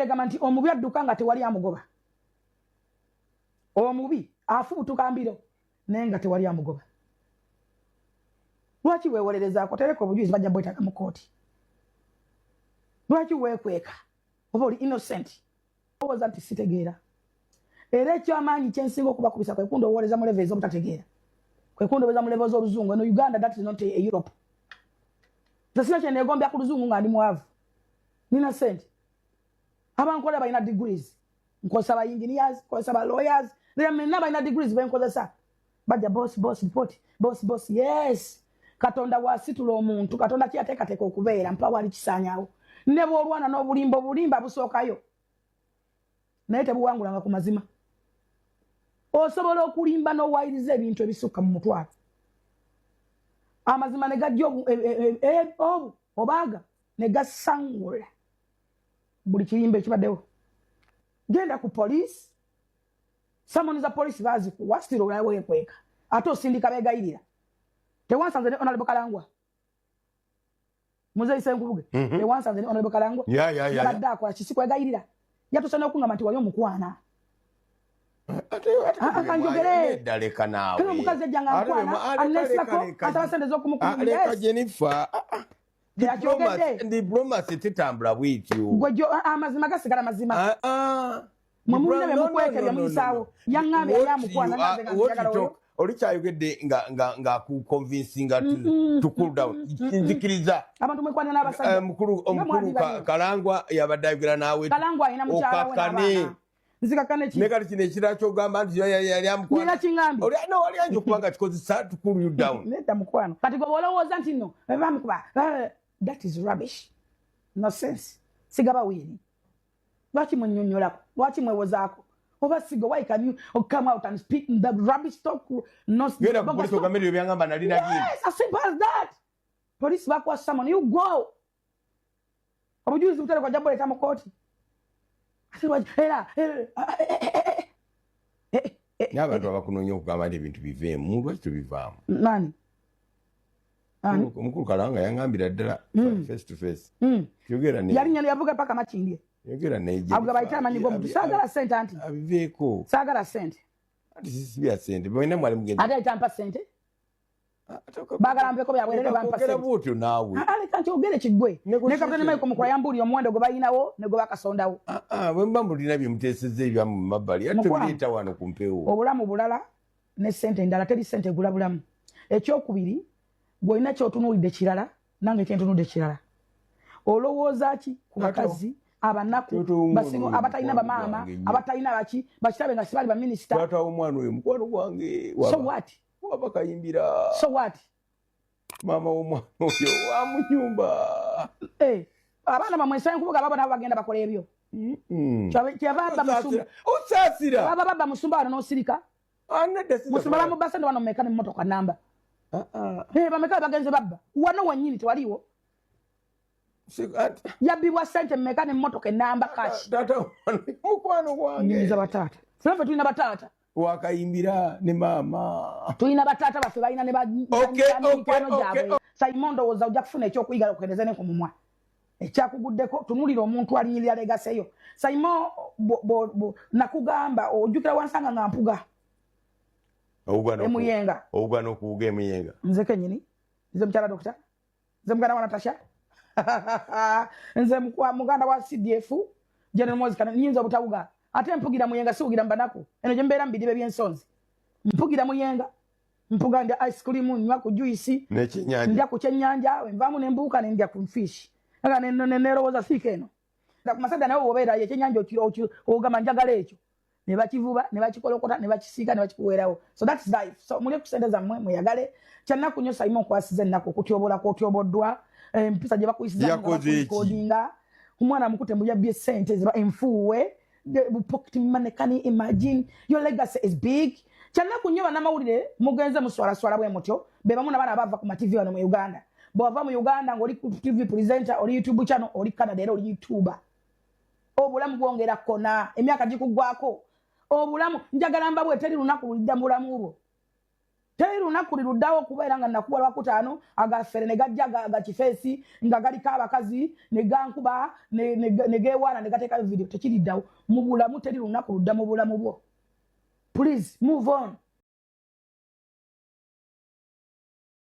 gamba nti omubi adduka nga tewali amugoba. Omubi afubutuka mbiro naye nga tewali amugoba. Lwaki weewolereza akotereka obujulizi bajja bwetaaga mu kooti? Lwaki weekweka? Oba oli innocent? Owoza nti sitegeera. Era ekyamaanyi kyensinga okubakubisa kwe kundowoleza mu level ez'obutategeera. Kwe kundowoleza mu level z'oluzungu. Eno Uganda, that is not a Europe. Zasina kye neegombya ku luzungu nga ndi mwavu. Nina sente. Abankola balina degrees. Nkozesa ba engineers, nkozesa ba lawyers. Nina balina degrees benkozesa. Bajja boss report. Boss, yes. Katonda wasitula omuntu. Katonda kyateekateeka okubeera mpa wali kisaanyaawo. Ne bw'olwana n'obulimba busookayo. Naye tebuwangulanga ku mazima. Osobola okulimba n'owayiriza ebintu ebisukka mu mutwalo. Amazima ne gajja obaaga ne gasangula buli kirimba ekibaddewo. Genda ku police. Someone za police bazi ku wasitiro weekweka. Ate osindika beegayirira. Tewansanze ne Honorable Kalangwa. Muze ise nkubuge. Tewansanze ne Honorable Kalangwa. Ya. Badda kwa kisikwegayirira. Yatusana okungamba nti wali omukwana. Akanjogere daleka nawe. Kino mukazi ejjanga nkwana anesako atabasende z'okumukumira. Aleka Jennifer. Diplomacy titambula bwityo. Gwejo amazima gasigala mazima. Mwamune be mukweke bya muisaawo. Yangambe yamukwana naze ngajagala. Olikyayogedde nga ku convincing to cool down. Nzikiriza. Abantu mwekwana n'abasajja. Mukuru Kalangwa yabadde ayogera nawe. Kalangwa ayina mukyala we n'abaana. Nzikakane ki. Nekati kino ekira kyogamba nti yali amukwana. Nina kingambi. No wali anje kubanga kikozesa to cool you down. Neta mukwano. Kati gwe olowooza nti nno bamukuba. That is rubbish. No sense. Sigaba wini. Lwaki mwennyonnyolako? Lwaki mwewozaako? Oba sigo, why can you come out and speak the rubbish talk? No, genda ku police ogambe ebyo byangamba nalina gini. Yes, as simple as that. Police bakwa someone, you go. Obujulizi butale kwa jambo leta mu kooti. N'abantu abakunoonya okugamba nti ebintu biveemu, lwaki tubivaamu? Nani? Omukulu Kalanga yangambira ddala face to face. Yogera ne. Yali nyali yavuga paka Makindye. Yogera ne je. Avuga bayita amanyi go saagala sente anti. Abiveeko. Saagala sente. Anti sisi bya sente. Boina mwali mugenda. Ate itampa sente. Bagala mbeko byabwerere bampa sente. Okera butyo naawe. Ale kanti ogere kigwe. Ne kapteni Michael Mukula yambuli omuwendo gwe bayinawo ne gwe bakasondawo. Bwe mbambulira bye muteseze ebya mu mabbali. Ate bireeta wano ku mpewo. Obulamu bulala ne sente ndala teri sente gula bulamu. Ekyokubiri gwina kyotunuulidde kirala nange kyentunudde kirala. Olowooza ki ku bakazi abanaku basigo abatalina bamaama abatalina baki bakitabe nga sibali ba minister. Twata omwana oyo mukwano gwange. So what? Wabakayimbira. So what? Mama w'omwana oyo wa mu nyumba. Abaana bamwesaye nkubuga babona bagenda bakola ebyo. Kyababa musumba. Osasira. Baba musumba wano n'osirika. Musumba bamubasende wano mmekane mmotoka namba. Bameka bagenze babba. Wano wanyini tewaliwo. Yabbibwa sente mmekane mmotoka enamba kashi. Tata mukwano gwange. Nyinza batata. Ffe tulina batata. Wakayimbira ne mama. Tulina batata baffe balina ne Okay. Saimondo woza ojja kufuna ekyokuyiga okukendeeza ne ku mumwa. Ekyakuguddeko tunulira omuntu alinyirira legaseyo. Saimo nakugamba ojjukira wansanga nga mpuga. Emuyenga. Ogano kuuga emuyenga. Nze kenyini. Nze mchala dokta. Nze muganda wa Natasha. Nze muganda wa CDF. General Mozika nyinza obutawuga. Ate mpugira muyenga siwugira mbanaku. Eno gye mbeera mbidibe by'ensonzi. Mpugira muyenga. Mpuga ndya ice cream nywa ku juice. N'ekyennyanja. Ndya ku kyennyanja, nvaamu n'embuuka ne ndya ku fish. Nga neerowooza siika eno. Nga ku masada nawe wobeera ekyennyanja ogamba njagala ekyo. Ne bakivuba, ne bakikolokota, ne bakisiika, ne bakikuweerawo. So that's life. So muli ku sente zammwe mweyagale. Kyannaku nnyo Simon kwasiza ennaku okutyoboddwa. Empisa gye bakuyisiza nga omwana mukute muyabbye sente ziba enfuuwe. Pocket money, can you imagine? Your legacy is big. Kyannaku nnyo bannamawulire mugenze muswalaswala bwe mutyo be bamu n'abaana abava ku mativi wano mu Uganda. Bw'ova mu Uganda ng'oli ku TV presenter, oli YouTube channel, oli Canada era oli YouTuber. Obulamu bwongera kona, emyaka gikuggwako. Obulamu njagala mbabwe teri lunaku lulidda mu bulamu bwo. teri lunaku liruddawo kubeera nga nakuwa lwakutaano agafere ne gajja gakifeesi nga galiko abakazi ne gankuba ne geewaana ne gateekayo video tekiriddawo mu bulamu teri lunaku ludda mu bulamu bwo please move on